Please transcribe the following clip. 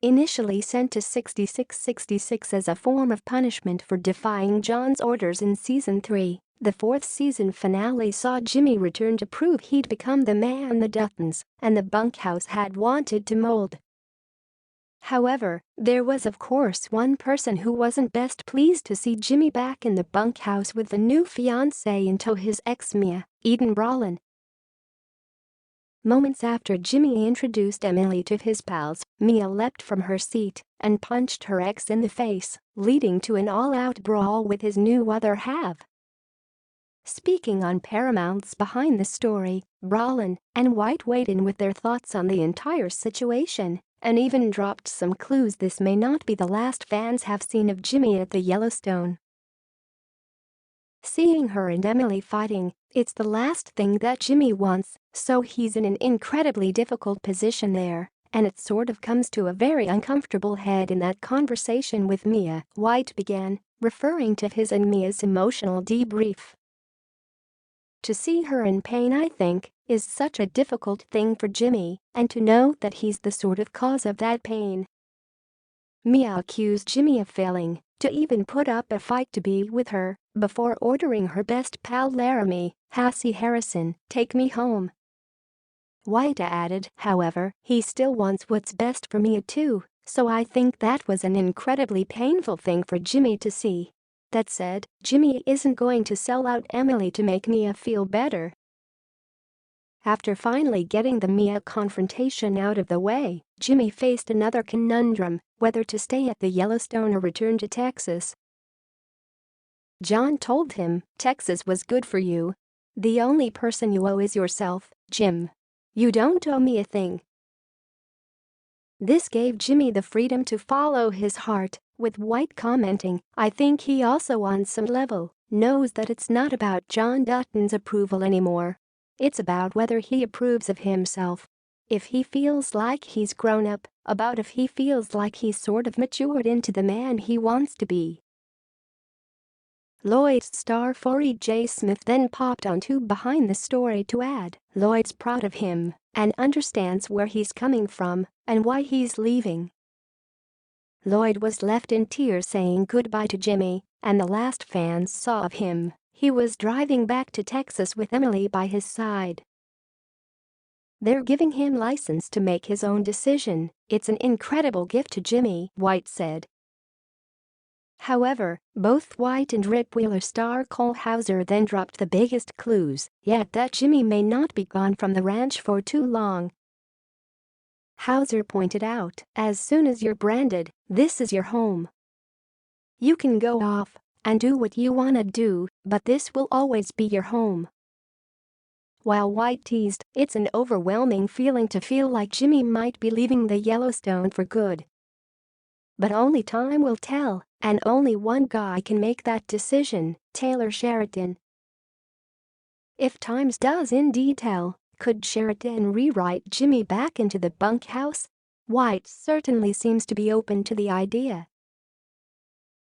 initially sent to 6666 as a form of punishment for defying John's orders in Season 3, the fourth season finale saw Jimmy return to prove he'd become the man the Duttons and the bunkhouse had wanted to mold. However, there was of course one person who wasn't best pleased to see Jimmy back in the bunkhouse with the new fiancée in tow, his ex Mia, Eden Brolin. Moments after Jimmy introduced Emily to his pals, Mia leapt from her seat and punched her ex in the face, leading to an all-out brawl with his new other half. Speaking on Paramount's Behind the Story, Brolin and White weighed in with their thoughts on the entire situation and even dropped some clues this may not be the last fans have seen of Jimmy at the Yellowstone. Seeing her and Emily fighting, it's the last thing that Jimmy wants, so he's in an incredibly difficult position there, and it sort of comes to a very uncomfortable head in that conversation with Mia, White began, referring to his and Mia's emotional debrief. To see her in pain, I think, is such a difficult thing for Jimmy, and to know that he's the sort of cause of that pain. Mia accused Jimmy of failing to even put up a fight to be with her before ordering her best pal Laramie, Hassie Harrison, take me home. White added, however, he still wants what's best for Mia too, so I think that was an incredibly painful thing for Jimmy to see. That said, Jimmy isn't going to sell out Emily to make Mia feel better. After finally getting the Mia confrontation out of the way, Jimmy faced another conundrum, whether to stay at the Yellowstone or return to Texas. John told him, "Texas was good for you. The only person you owe is yourself, Jim. You don't owe me a thing." This gave Jimmy the freedom to follow his heart, with White commenting, "I think he also on some level knows that it's not about John Dutton's approval anymore. It's about whether he approves of himself. If he feels like he's grown up, about if he feels like he's sort of matured into the man he wants to be." Lloyd's star Forey J. Smith then popped onto Behind the Story to add, Lloyd's proud of him and understands where he's coming from and why he's leaving. Lloyd was left in tears saying goodbye to Jimmy, and the last fans saw of him, he was driving back to Texas with Emily by his side. "They're giving him license to make his own decision. It's an incredible gift to Jimmy," White said. However, both White and Rip Wheeler star Cole Hauser then dropped the biggest clues yet that Jimmy may not be gone from the ranch for too long. Hauser pointed out, "As soon as you're branded, this is your home. You can go off and do what you wanna do, but this will always be your home." While White teased, "It's an overwhelming feeling to feel like Jimmy might be leaving the Yellowstone for good. But only time will tell, and only one guy can make that decision, Taylor Sheridan." If times does indeed tell, could Sheridan rewrite Jimmy back into the bunkhouse? White certainly seems to be open to the idea.